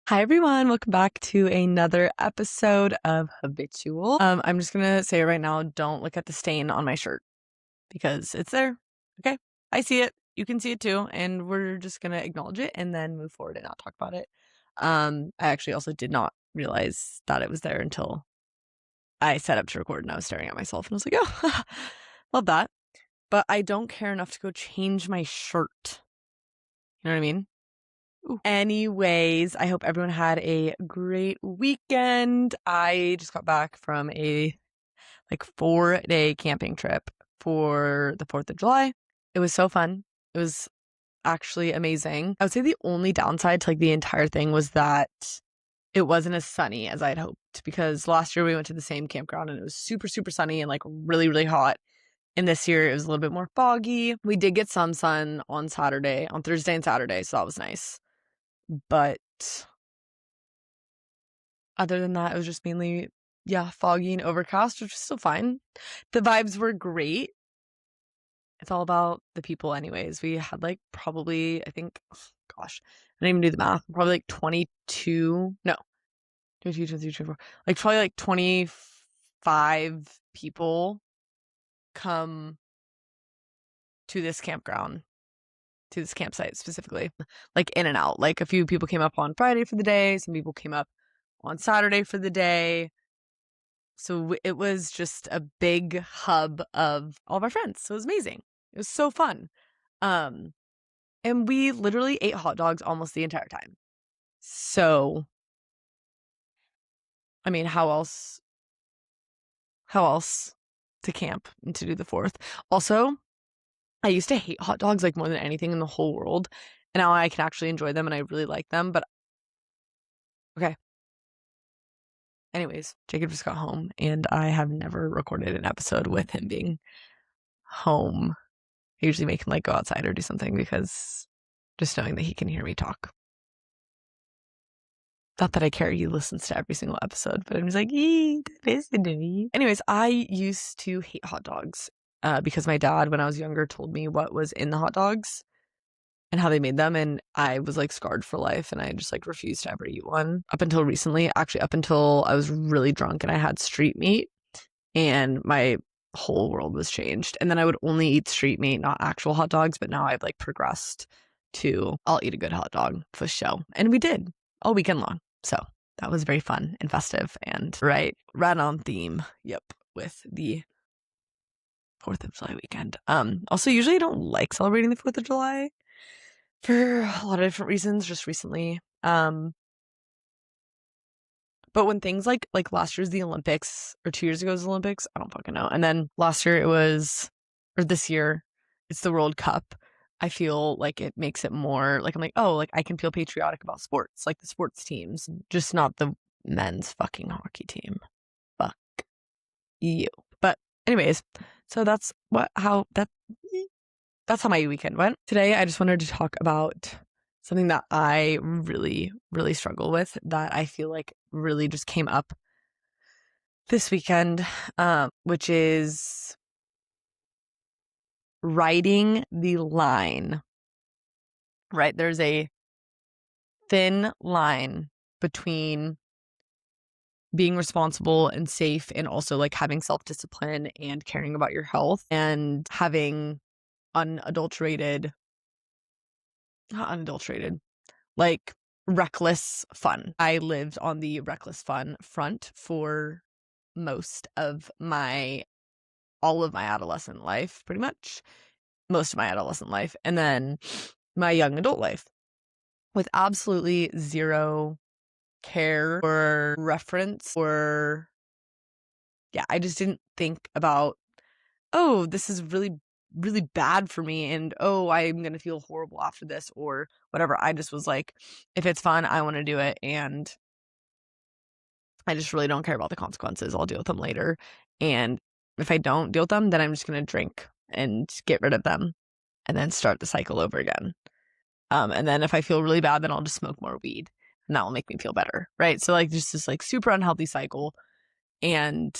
Hi everyone, welcome back to another episode of Habitual. I'm just gonna say right now, don't look at the stain on my shirt because it's there. Okay, I see it. You can see it too, and we're just gonna acknowledge it and then move forward and not talk about it. I actually also did not realize that it was there until I set up to record and I was staring at myself and I was like, oh, love that. But I don't care enough to go change my shirt. You know what I mean? Ooh. Anyways, I hope everyone had a great weekend. I just got back from a 4-day camping trip for the 4th of July. It was so fun. It was actually amazing. I would say the only downside to the entire thing was that it wasn't as sunny as I'd hoped, because last year we went to the same campground and it was super, super sunny and really, really hot. And this year it was a little bit more foggy. We did get some sun on Thursday and Saturday, so that was nice. But other than that, it was just mainly, foggy and overcast, which was still fine. The vibes were great. It's all about the people anyways. We had probably, I think, gosh, I didn't even do the math. Probably 22, no, 22, 23, 24, probably 25 people come to this campground, to this campsite specifically, in and out. A few people came up on Friday for the day. Some people came up on Saturday for the day. So it was just a big hub of all of our friends. So it was amazing. It was so fun. And we literally ate hot dogs almost the entire time. So, I mean, how else to camp and to do the 4th? Also, I used to hate hot dogs more than anything in the whole world. And now I can actually enjoy them and I really like them. But okay. Anyways, Jacob just got home and I have never recorded an episode with him being home. I usually make him go outside or do something, because just knowing that he can hear me talk. Not that I care, he listens to every single episode, but I'm just listen to me. Anyways, I used to hate hot dogs because my dad, when I was younger, told me what was in the hot dogs and how they made them, and I was scarred for life, and I just refused to ever eat one up until recently. Actually, up until I was really drunk and I had street meat, and my whole world was changed. And then I would only eat street meat, not actual hot dogs, but now I've progressed to I'll eat a good hot dog for show. And we did all weekend long. So that was very fun and festive and right on theme. Yep, with the 4th of July weekend. Also, usually I don't like celebrating the 4th of July for a lot of different reasons, just recently. But when things like last year's the Olympics, or 2 years ago was the Olympics, I don't fucking know. And then last year or this year, it's the World Cup. I feel it makes it more I'm oh, I can feel patriotic about sports, the sports teams, just not the men's fucking hockey team. Fuck you. But anyways, so that's how my weekend went. Today, I just wanted to talk about something that I really, really struggle with, that I feel really just came up this weekend, which is riding the line, right? There's a thin line between being responsible and safe and also having self-discipline and caring about your health, and having unadulterated, not unadulterated, reckless fun. I lived on the reckless fun front for most of all of my adolescent life, pretty much most of my adolescent life, and then my young adult life, with absolutely zero care or reference, or I just didn't think about, oh, this is really, really bad for me, and oh, I'm gonna feel horrible after this, or whatever. I just was if it's fun, I want to do it, and I just really don't care about the consequences. I'll deal with them later. And if I don't deal with them, then I'm just gonna drink and get rid of them and then start the cycle over again. And then if I feel really bad, then I'll just smoke more weed and that will make me feel better. Right. So just this super unhealthy cycle. And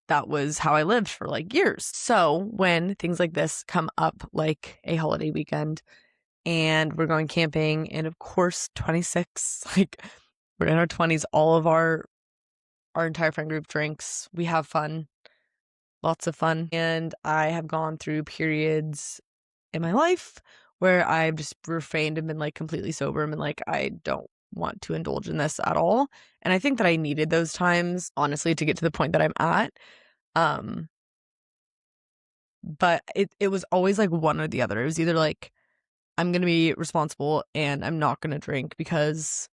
that was how I lived for years. So when things like this come up, like a holiday weekend, and we're going camping, and of course 26, We're in our 20s. All of our entire friend group drinks. We have fun, lots of fun. And I have gone through periods in my life where I've just refrained and been like completely sober and been like, I don't want to indulge in this at all. And I think that I needed those times, honestly, to get to the point that I'm at. But it was always like one or the other. It was either like, I'm going to be responsible and I'm not going to drink because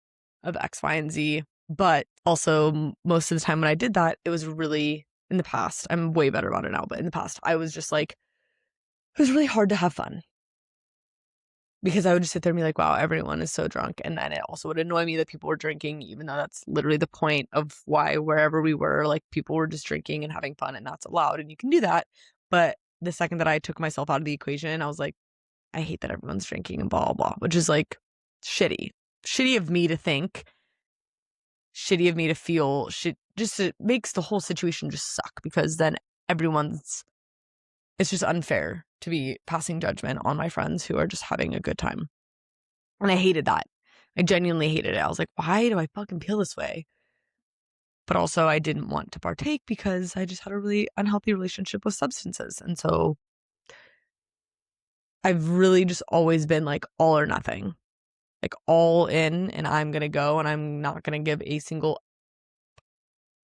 of X, Y, and Z. But also, most of the time when I did that, it was really, in the past, I'm way better about it now, but in the past, I was just like, it was really hard to have fun. Because I would just sit there and be like, wow, everyone is so drunk. And then it also would annoy me that people were drinking, even though that's literally the point of why wherever we were, like people were just drinking and having fun and that's allowed and you can do that. But the second that I took myself out of the equation, I was like, I hate that everyone's drinking and blah, blah, blah, which is like shitty. Shitty of me to think, shitty of me to feel, just it makes the whole situation just suck because then it's just unfair to be passing judgment on my friends who are just having a good time. And I hated that. I genuinely hated it. I was like, why do I fucking feel this way? But also I didn't want to partake because I just had a really unhealthy relationship with substances. And so I've really just always been like all or nothing, like all in, and I'm going to go and I'm not going to give a single,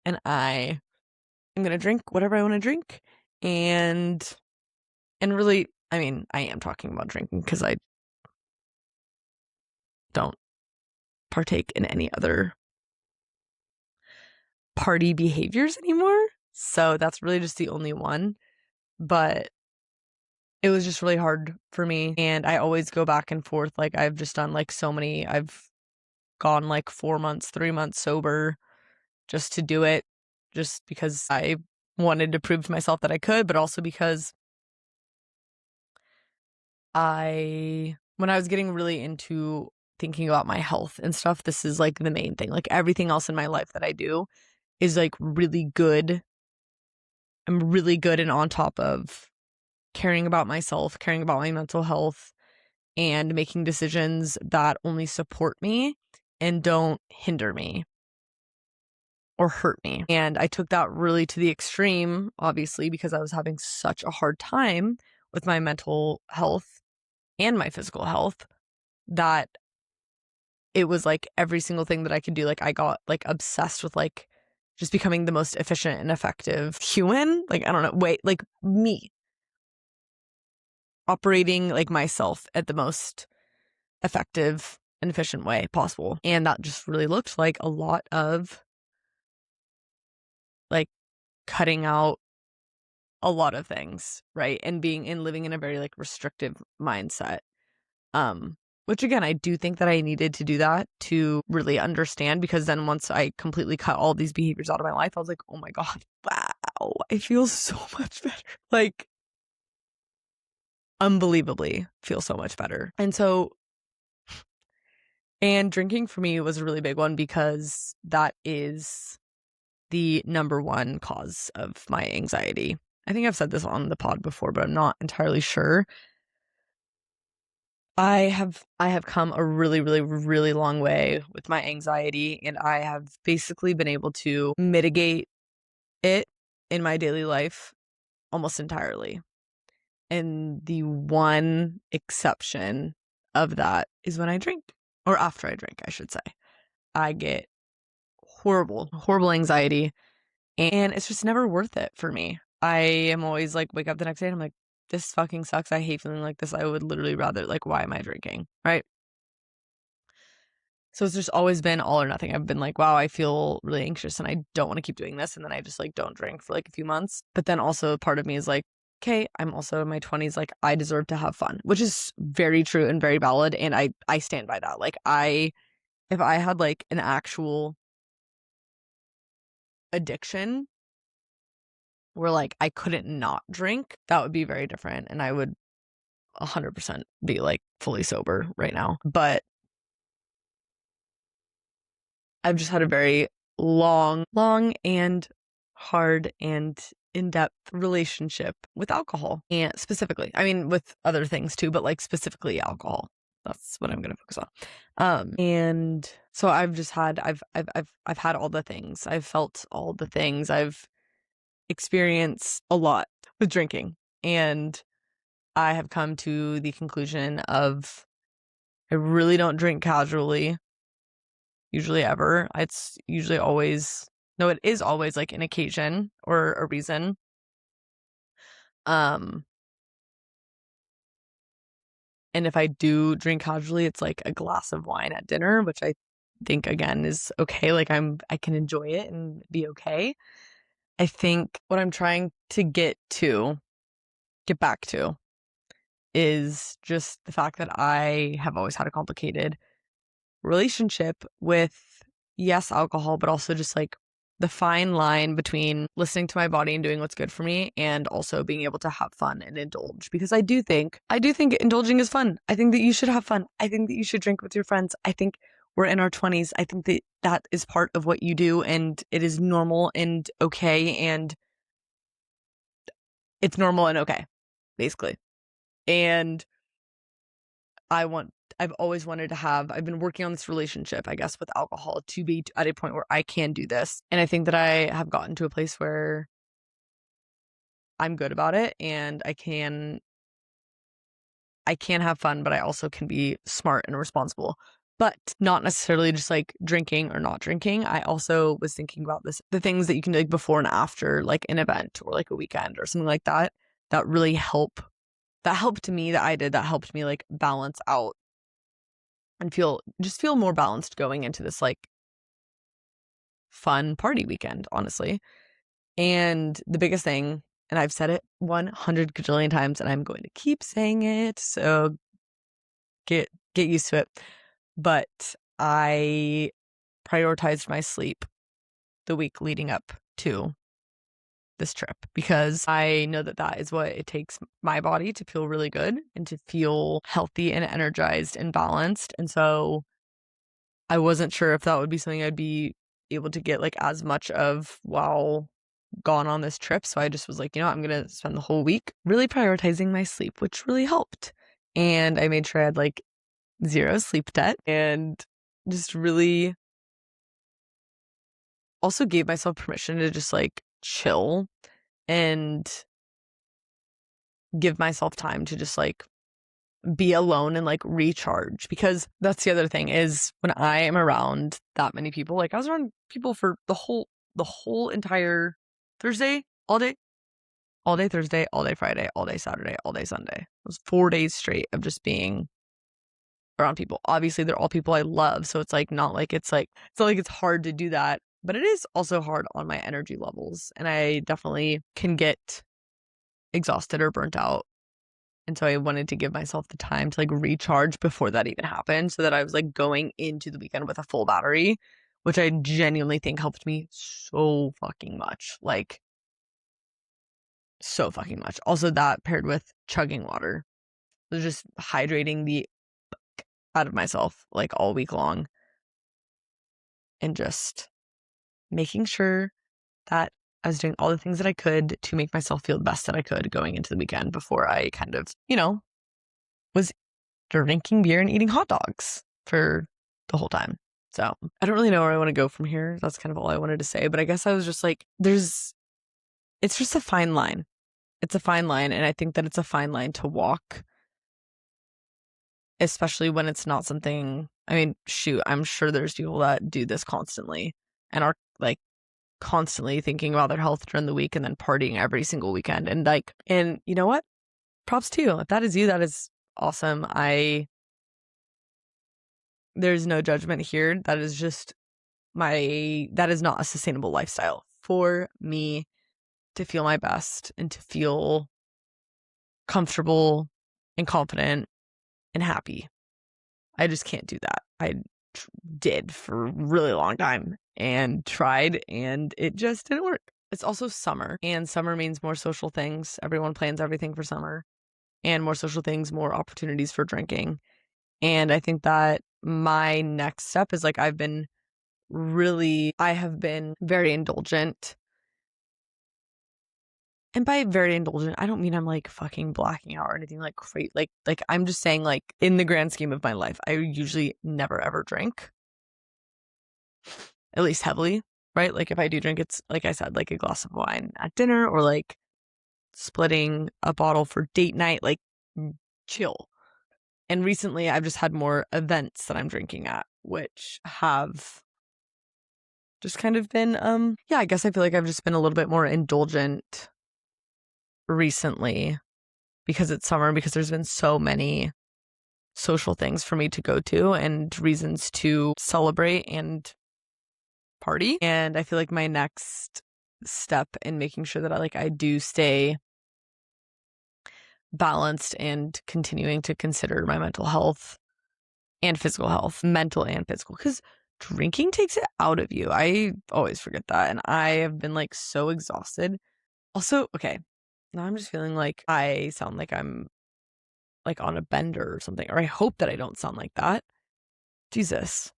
and I'm going to drink whatever I want to drink. And really, I mean, I am talking about drinking because I don't partake in any other party behaviors anymore. So that's really just the only one. But it was just really hard for me. And I always go back and forth. Like I've just done like so many, I've gone like 4 months, 3 months sober just to do it, just because I wanted to prove to myself that I could, but also because when I was getting really into thinking about my health and stuff, this is like the main thing. Like everything else in my life that I do is like really good. I'm really good and on top of caring about myself, caring about my mental health, and making decisions that only support me and don't hinder me or hurt me. And I took that really to the extreme, obviously, because I was having such a hard time with my mental health and my physical health that it was like every single thing that I could do. Like I got like obsessed with like just becoming the most efficient and effective human. Like, I don't know, wait, like me operating like myself at the most effective and efficient way possible. And that just really looked like a lot of like cutting out a lot of things, right? And living in a very like restrictive mindset. Which again, I do think that I needed to do that to really understand, because then once I completely cut all these behaviors out of my life, I was like, oh my God, wow, I feel so much better. Like unbelievably feel so much better. And drinking for me was a really big one because that is the number one cause of my anxiety. I think I've said this on the pod before, but I'm not entirely sure. I have come a really, really, really long way with my anxiety, and I have basically been able to mitigate it in my daily life almost entirely. And the one exception of that is when I drink, or after I drink, I should say. I get horrible, horrible anxiety, and it's just never worth it for me. I am always like, wake up the next day and I'm like, this fucking sucks. I hate feeling like this. I would literally rather, like, why am I drinking? Right? So it's just always been all or nothing. I've been like, wow, I feel really anxious and I don't want to keep doing this. And then I just like don't drink for like a few months. But then also part of me is like, okay, I'm also in my 20s. Like I deserve to have fun, which is very true and very valid. And I stand by that. Like if I had like an actual addiction where like I couldn't not drink, that would be very different. And I would 100% be like fully sober right now. But I've just had a very long and hard and in-depth relationship with alcohol. And specifically, I mean, with other things too, but like specifically alcohol. That's what I'm going to focus on. And so I've had all the things. I've felt all the things. I've experienced a lot with drinking, and I have come to the conclusion of I really don't drink casually, usually ever. It's usually always, no, it is always like an occasion or a reason. Um, and if I do drink casually, it's like a glass of wine at dinner, which I think again is okay. Like I can enjoy it and be okay. I think what I'm trying to get back to is just the fact that I have always had a complicated relationship with, yes, alcohol, but also just like the fine line between listening to my body and doing what's good for me and also being able to have fun and indulge. Because I do think indulging is fun. I think that you should have fun. I think that you should drink with your friends. I think we're in our 20s. I think that that is part of what you do, and it is normal and okay, and it's normal and okay, basically. And I've always wanted to I've been working on this relationship, I guess, with alcohol to be at a point where I can do this. And I think that I have gotten to a place where I'm good about it, and I can have fun, but I also can be smart and responsible. But not necessarily just like drinking or not drinking. I also was thinking about the things that you can do like before and after, like an event or like a weekend or something like that, that really help. That helped me, that helped me like balance out and feel more balanced going into this like fun party weekend, honestly. And the biggest thing, and I've said it 100 gajillion times, and I'm going to keep saying it, so get used to it. But I prioritized my sleep the week leading up to this trip because I know that that is what it takes my body to feel really good and to feel healthy and energized and balanced. And so I wasn't sure if that would be something I'd be able to get like as much of while gone on this trip. So I just was like, I'm going to spend the whole week really prioritizing my sleep, which really helped. And I made sure I had like 0 sleep debt and just really also gave myself permission to just like chill and give myself time to just like be alone and like recharge, because that's the other thing is when I am around that many people, like I was around people for the whole entire Thursday, all day Thursday, all day Friday, all day Saturday, all day Sunday. It was 4 days straight of just being around people. Obviously they're all people I love, so it's like it's not like it's hard to do that, but it is also hard on my energy levels, and I definitely can get exhausted or burnt out. And so I wanted to give myself the time to like recharge before that even happened, so that I was like going into the weekend with a full battery, which I genuinely think helped me so fucking much. Like so fucking much. Also that paired with chugging water. So just hydrating the out of myself like all week long and just making sure that I was doing all the things that I could to make myself feel the best that I could going into the weekend before I kind of, was drinking beer and eating hot dogs for the whole time. So I don't really know where I want to go from here. That's kind of all I wanted to say. But I guess I was just like, it's just a fine line. It's a fine line. And I think that it's a fine line to walk, especially when it's not something, I mean, shoot, I'm sure there's people that do this constantly and are like constantly thinking about their health during the week and then partying every single weekend. And you know what? Props to you. If that is you, that is awesome. There's no judgment here. That is just that is not a sustainable lifestyle for me to feel my best and to feel comfortable and confident and happy. I just can't do that. I did for a really long time and tried, and it just didn't work. It's also summer, and summer means more social things. Everyone plans everything for summer, and more social things, more opportunities for drinking. And I think that my next step is like I have been very indulgent and by very indulgent, I don't mean I'm like fucking blacking out or anything like crazy. Like I'm just saying, like, in the grand scheme of my life, I usually never ever drink, at least heavily, right? Like if I do drink, it's like I said, like a glass of wine at dinner or like splitting a bottle for date night, like chill. And recently I've just had more events that I'm drinking at, which have just kind of been, yeah, I guess I feel like I've just been a little bit more indulgent recently because it's summer, because there's been so many social things for me to go to and reasons to celebrate and party. And I feel like my next step in making sure that I do stay balanced and continuing to consider my mental health and physical health, mental and physical, because drinking takes it out of you. I always forget that. And I have been like so exhausted. Also, okay, now I'm just feeling like I sound like I'm like on a bender or something, or I hope that I don't sound like that. Jesus.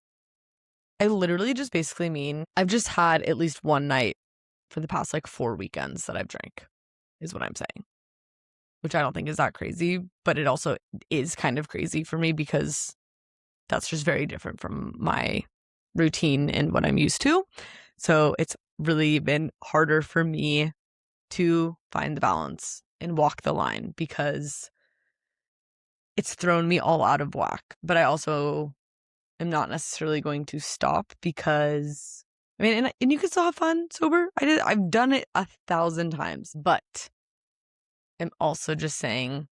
I literally just basically mean I've just had at least one night for the past like 4 weekends that I've drank, is what I'm saying, which I don't think is that crazy, but it also is kind of crazy for me because that's just very different from my routine and what I'm used to. So it's really been harder for me to find the balance and walk the line because it's thrown me all out of whack. But I also am not necessarily going to stop because I mean, and you can still have fun sober. I've done it 1,000 times, but I'm also just saying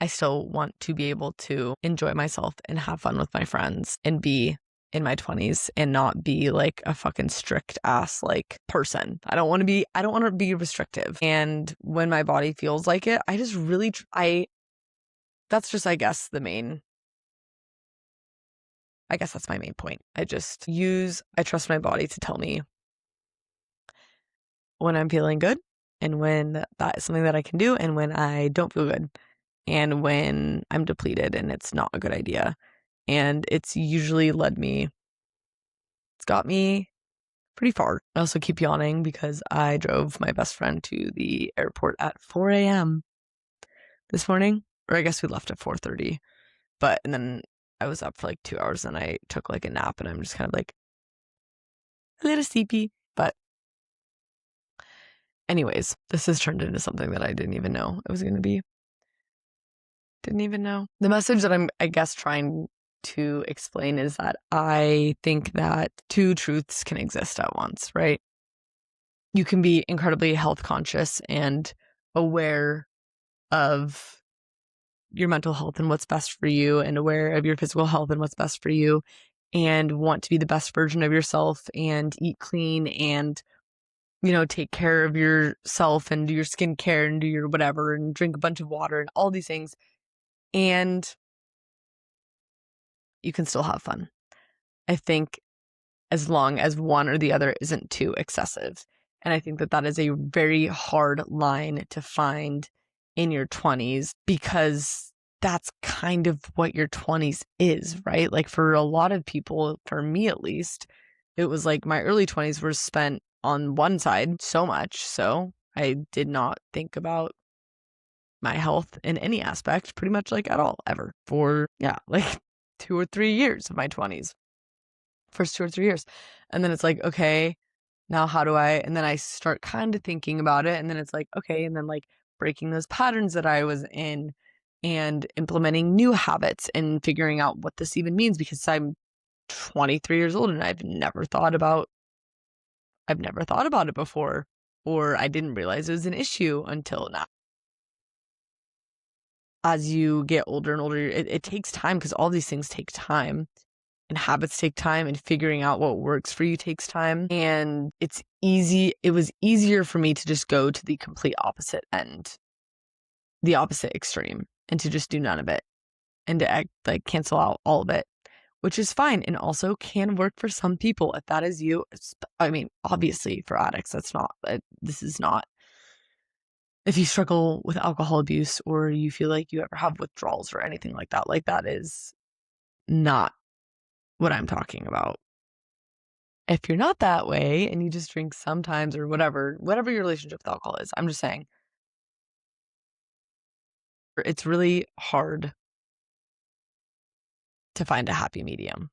I still want to be able to enjoy myself and have fun with my friends and be in my 20s and not be like a fucking strict ass like person. I don't want to be restrictive. And when my body feels like it, I just really that's just I guess that's my main point. I trust my body to tell me when I'm feeling good and when that is something that I can do and when I don't feel good and when I'm depleted and it's not a good idea. And it's got me pretty far. I also keep yawning because I drove my best friend to the airport at 4 a.m. this morning, or I guess we left at 4:30. And then I was up for like 2 hours and I took like a nap and I'm just kind of like a little sleepy. But anyways, this has turned into something that I didn't even know it was going to be. Didn't even know. The message that I'm, I guess, trying to explain is that I think that two truths can exist at once, right? You can be incredibly health conscious and aware of your mental health and what's best for you and aware of your physical health and what's best for you and want to be the best version of yourself and eat clean and, take care of yourself and do your skincare and do your whatever and drink a bunch of water and all these things. And you can still have fun. I think as long as one or the other isn't too excessive. And I think that that is a very hard line to find in your 20s because that's kind of what your 20s is, right? Like for a lot of people, for me at least, it was like my early 20s were spent on one side so much. So I did not think about my health in any aspect pretty much like at all ever for, yeah, like 2 or 3 years of my 20s. First 2 or 3 years. And then it's like, okay, now how do I, and then I start kind of thinking about it. And then it's like, okay, and then like breaking those patterns that I was in and implementing new habits and figuring out what this even means because I'm 23 years old and I've never thought about it before, or I didn't realize it was an issue until now. As you get older and older, it takes time because all these things take time. And habits take time and figuring out what works for you takes time. And it was easier for me to just go to the complete opposite end, the opposite extreme, and to just do none of it and to cancel out all of it, which is fine and also can work for some people. If that is you, I mean, obviously for addicts, this is not. If you struggle with alcohol abuse or you feel like you ever have withdrawals or anything like that is not what I'm talking about. If you're not that way and you just drink sometimes or whatever your relationship with alcohol is, I'm just saying, it's really hard to find a happy medium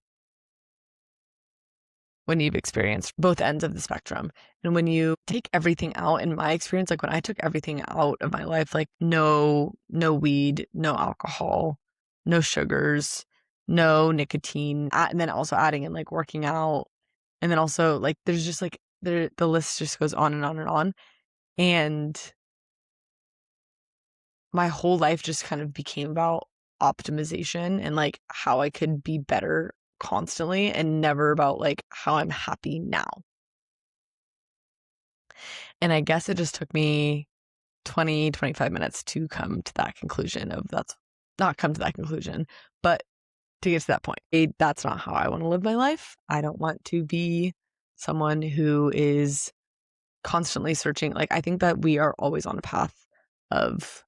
when you've experienced both ends of the spectrum. And when you take everything out, in my experience, like when I took everything out of my life, like no weed, no alcohol, no sugars, no nicotine, and then also adding in like working out. And then also like there's just like the list just goes on and on and on. And my whole life just kind of became about optimization and like how I could be better constantly and never about like how I'm happy now. And I guess it just took me 20, 25 minutes to come to that conclusion of that's not come to that conclusion, but to get to that point. That's not how I want to live my life. I don't want to be someone who is constantly searching. Like, I think that we are always on a path of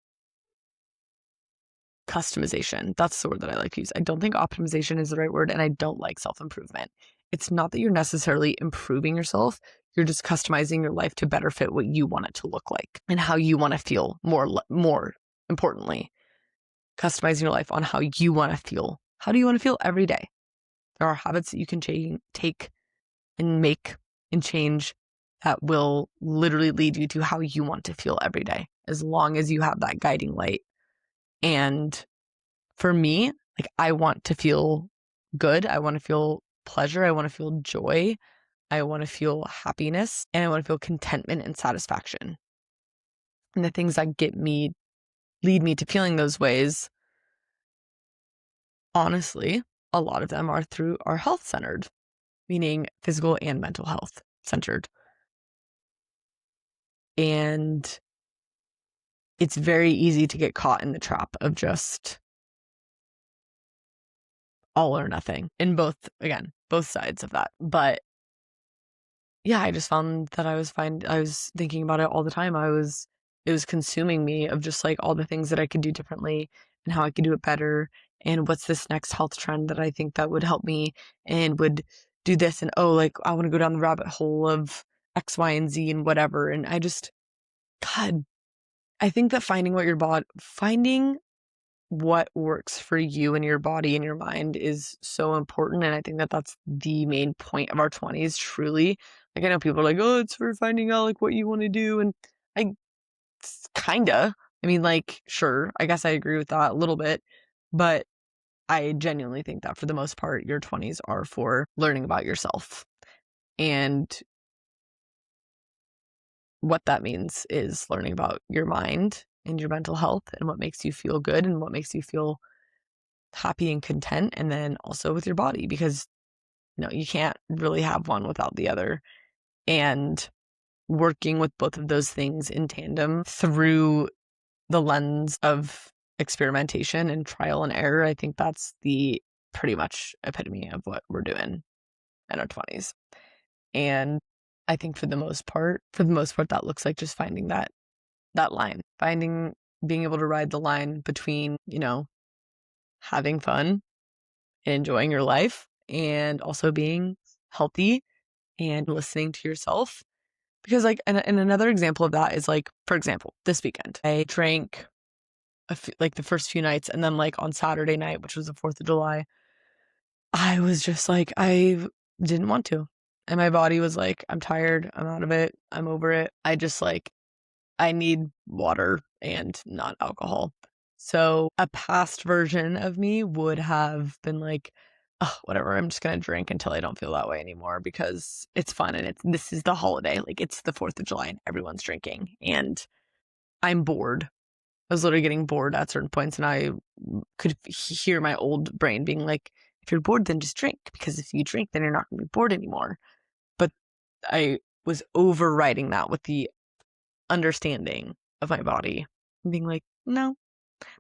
customization. That's the word that I like to use. I don't think optimization is the right word, and I don't like self-improvement. It's not that you're necessarily improving yourself. You're just customizing your life to better fit what you want it to look like and how you want to feel more importantly. Customizing your life on how you want to feel. How do you want to feel every day? There are habits that you can take and make and change that will literally lead you to how you want to feel every day, as long as you have that guiding light. And for me, like, I want to feel good. I want to feel pleasure. I want to feel joy. I want to feel happiness, and I want to feel contentment and satisfaction. And the things that lead me to feeling those ways, honestly, a lot of them are health centered, meaning physical and mental health centered. And it's very easy to get caught in the trap of just all or nothing in both sides of that. But yeah, I just found that I was thinking about it all the time. It was consuming me of just like all the things that I could do differently and how I could do it better. And what's this next health trend that I think that would help me and would do this. And oh, like I want to go down the rabbit hole of X, Y, and Z and whatever. And God, I think that finding what works for you and your body and your mind is so important. And I think that that's the main point of our 20s, truly. Like, I know people are like, oh, it's for finding out like what you want to do. And I kinda, I mean, like, sure, I guess I agree with that a little bit, but I genuinely think that for the most part, your 20s are for learning about yourself. And what that means is learning about your mind and your mental health and what makes you feel good and what makes you feel happy and content. And then also with your body, because you can't really have one without the other. And working with both of those things in tandem through the lens of experimentation and trial and error, I think that's the pretty much epitome of what we're doing in our 20s. And I think for the most part, that looks like just finding that line, being able to ride the line between, having fun and enjoying your life and also being healthy and listening to yourself. Because like, and another example of that is like, for example, this weekend, I drank like the first few nights, and then like on Saturday night, which was the 4th of July, I was just like, I didn't want to. And my body was like, I'm tired. I'm out of it. I'm over it. I need water and not alcohol. So a past version of me would have been like, oh, whatever, I'm just going to drink until I don't feel that way anymore because it's fun and this is the holiday. Like, it's the 4th of July and everyone's drinking and I'm bored. I was literally getting bored at certain points, and I could hear my old brain being like, if you're bored, then just drink, because if you drink, then you're not going to be bored anymore. But I was overriding that with the understanding of my body and being like, no,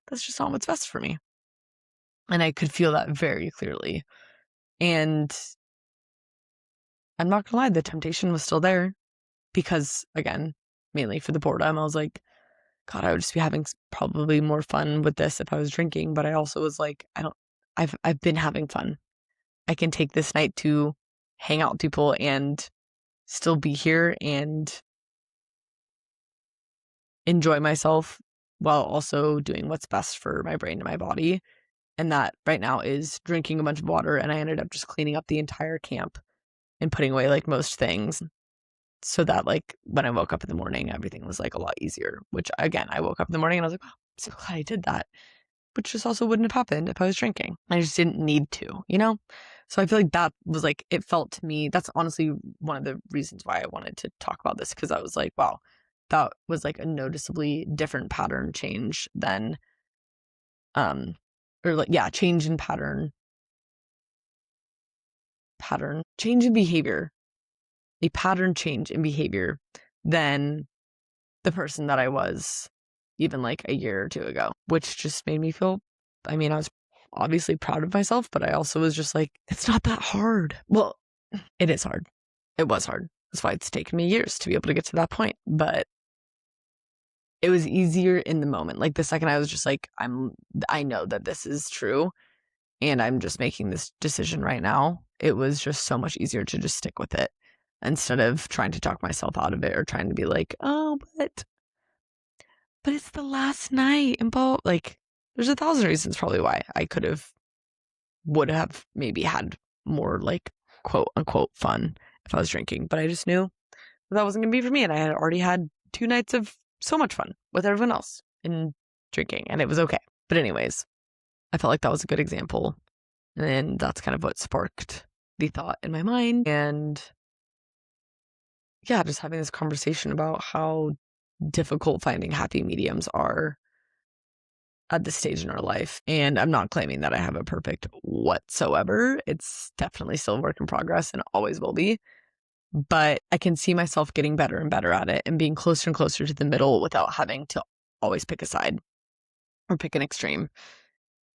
that's just not what's best for me. And I could feel that very clearly. And I'm not gonna lie, the temptation was still there because, again, mainly for the boredom, I was like, God, I would just be having probably more fun with this if I was drinking. But I also was like, I've been having fun. I can take this night to hang out with people and still be here and enjoy myself while also doing what's best for my brain and my body. And that right now is drinking a bunch of water. And I ended up just cleaning up the entire camp and putting away like most things so that like when I woke up in the morning, everything was like a lot easier, which again, I woke up in the morning and I was like, wow, I'm so glad I did that, which just also wouldn't have happened if I was drinking. I just didn't need to, you know? So I feel like that was like, it felt to me, that's honestly one of the reasons why I wanted to talk about this, because I was like, wow, that was like a noticeably different pattern change than, or like, yeah, change in pattern, change in behavior, a pattern change in behavior than the person that I was even like a year or two ago, which just made me feel, I mean, I was obviously proud of myself, but I also was just like, it's not that hard. Well, it is hard. It was hard. That's why it's taken me years to be able to get to that point. But it was easier in the moment. Like the second I was just like, I know that this is true and I'm just making this decision right now. It was just so much easier to just stick with it instead of trying to talk myself out of it or trying to be like, oh, but it's the last night and like there's 1,000 reasons probably why I would have maybe had more like quote unquote fun if I was drinking, but I just knew that wasn't gonna be for me, and I had already had 2 nights of so much fun with everyone else in drinking, and it was okay. But anyways, I felt like that was a good example, and that's kind of what sparked the thought in my mind. And yeah, just having this conversation about how difficult finding happy mediums are at this stage in our life. And I'm not claiming that I have a perfect whatsoever. It's definitely still a work in progress and always will be. But I can see myself getting better and better at it and being closer and closer to the middle without having to always pick a side or pick an extreme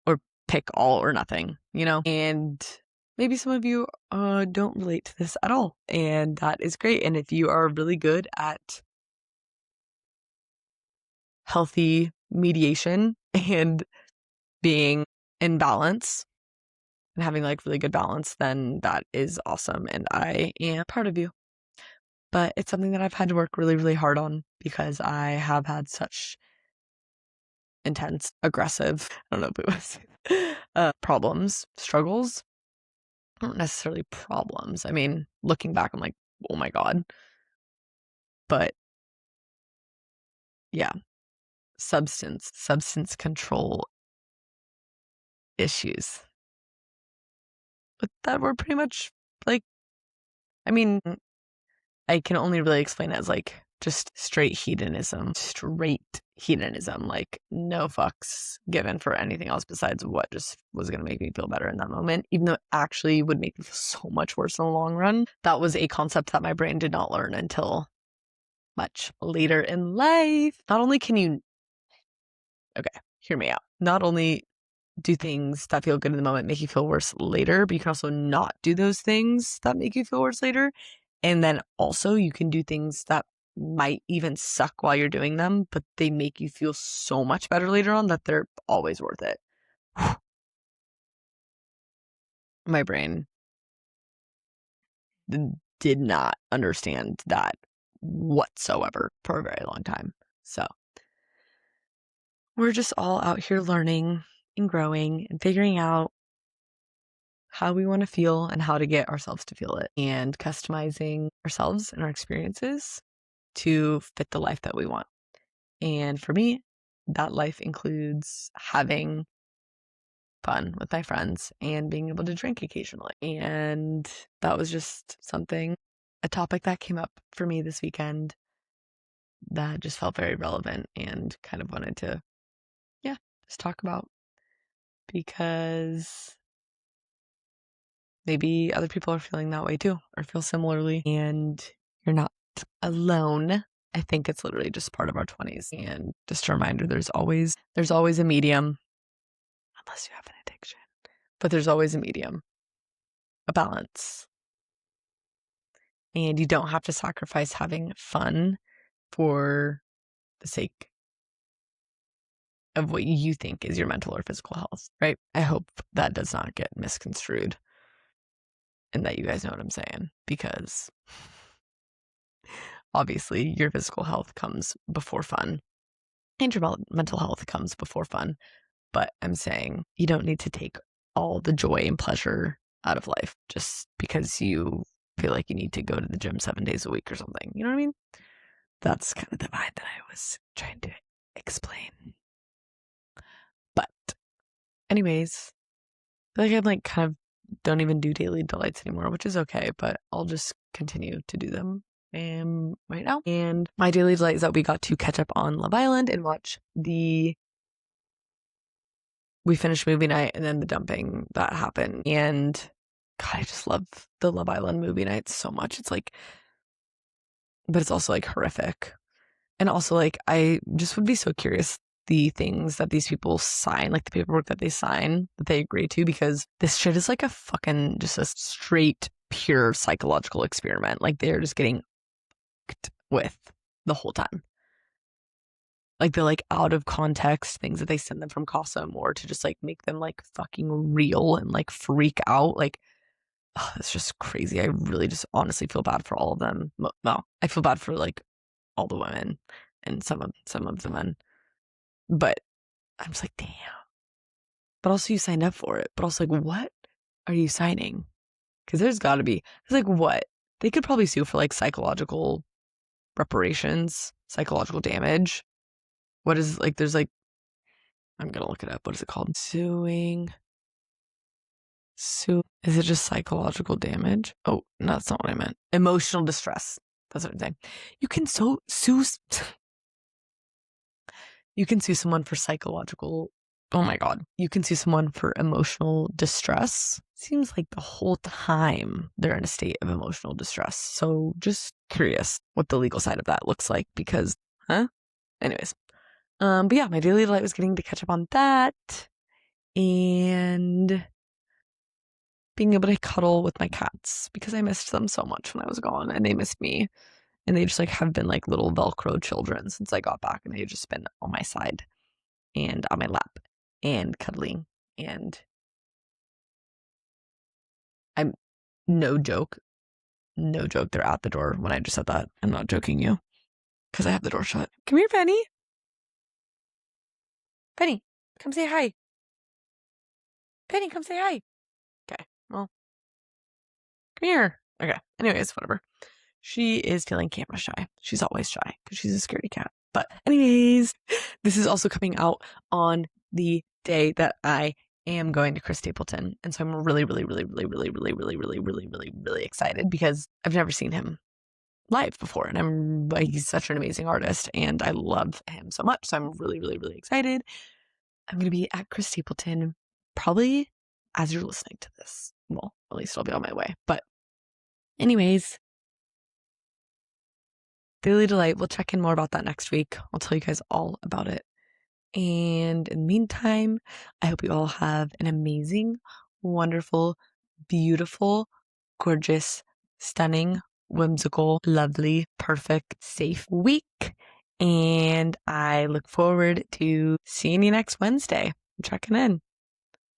or pick all or nothing, you know? And maybe some of you don't relate to this at all. And that is great. And if you are really good at healthy mediation and being in balance and having like really good balance, then that is awesome. And I am proud of you. But it's something that I've had to work really, really hard on because I have had such intense, aggressive, I don't know if it was problems, struggles. Not necessarily problems. I mean, looking back, I'm like, oh my God. But yeah, substance control issues. But that were pretty much like, I mean, I can only really explain it as like just straight hedonism, like no fucks given for anything else besides what just was going to make me feel better in that moment, even though it actually would make me feel so much worse in the long run. That was a concept that my brain did not learn until much later in life. Not only can you, okay, hear me out. Not only do things that feel good in the moment make you feel worse later, but you can also not do those things that make you feel worse later. And then also you can do things that might even suck while you're doing them, but they make you feel so much better later on that they're always worth it. My brain did not understand that whatsoever for a very long time. So we're just all out here learning and growing and figuring out how we want to feel and how to get ourselves to feel it and customizing ourselves and our experiences to fit the life that we want. And for me, that life includes having fun with my friends and being able to drink occasionally. And that was just a topic that came up for me this weekend that just felt very relevant and kind of wanted to, yeah, just talk about because maybe other people are feeling that way too or feel similarly and you're not alone. I think it's literally just part of our 20s. And just a reminder, there's always a medium, unless you have an addiction, but there's always a medium, a balance. And you don't have to sacrifice having fun for the sake of what you think is your mental or physical health, right? I hope that does not get misconstrued and that you guys know what I'm saying, because obviously your physical health comes before fun and your mental health comes before fun. But I'm saying you don't need to take all the joy and pleasure out of life just because you feel like you need to go to the gym 7 days a week or something. You know what I mean? That's kind of the vibe that I was trying to explain. But anyways, I feel like I'm like kind of don't even do daily delights anymore, which is okay, but I'll just continue to do them right now. And my daily delight is that we got to catch up on Love Island and watch we finished movie night and then the dumping that happened. And God, I just love the Love Island movie nights so much. It's like, but it's also like horrific. And also like, I just would be so curious the things that these people sign, like the paperwork that they sign, that they agree to, because this shit is like a fucking, just a straight, pure psychological experiment. Like they're just getting fucked with the whole time. Like the like out of context things that they send them from Casa or to just like make them like fucking real and like freak out. Like, oh, it's just crazy. I really just honestly feel bad for all of them. Well, I feel bad for like all the women and some of the men. But I'm just like, damn. But also you signed up for it. But also like, what are you signing? Because there's got to be. It's like, what? They could probably sue for like psychological reparations, psychological damage. What is like, there's like, I'm going to look it up. What is it called? Sue. Is it just psychological damage? Oh, no, that's not what I meant. Emotional distress. That's what I'm saying. You can sue. You can sue someone for psychological. Oh my God. You can sue someone for emotional distress. Seems like the whole time they're in a state of emotional distress. So just curious what the legal side of that looks like because, Anyways. But yeah, my daily delight was getting to catch up on that and being able to cuddle with my cats because I missed them so much when I was gone and they missed me. And they just like have been like little Velcro children since I got back and they've just been on my side and on my lap and cuddling. And I'm no joke, they're at the door when I just said that. I'm not joking you because I have the door shut. Come here, Penny. Penny, come say hi. Penny, come say hi. Okay, well, come here. Okay, anyways, whatever. She is feeling camera shy. She's always shy because she's a scaredy cat. But anyways, this is also coming out on the day that I am going to Chris Stapleton. And so I'm really, really, really, really, really, really, really, really, really, really, really excited because I've never seen him live before. And he's such an amazing artist and I love him so much. So I'm really, really, really excited. I'm going to be at Chris Stapleton probably as you're listening to this. Well, at least I'll be on my way. But anyways, Daily Delight. We'll check in more about that next week. I'll tell you guys all about it. And in the meantime, I hope you all have an amazing, wonderful, beautiful, gorgeous, stunning, whimsical, lovely, perfect, safe week. And I look forward to seeing you next Wednesday. I'm checking in.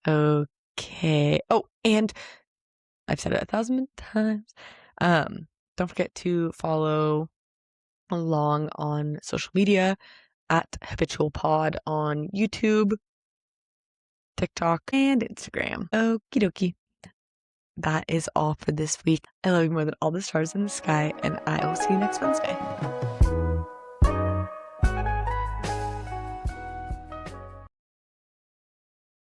Okay. Oh, and I've said it 1,000 times. Don't forget to follow along on social media at habitual pod on YouTube, TikTok, and Instagram. Okie dokie. That is all for this week. I love you more than all the stars in the sky, and I will see you next Wednesday.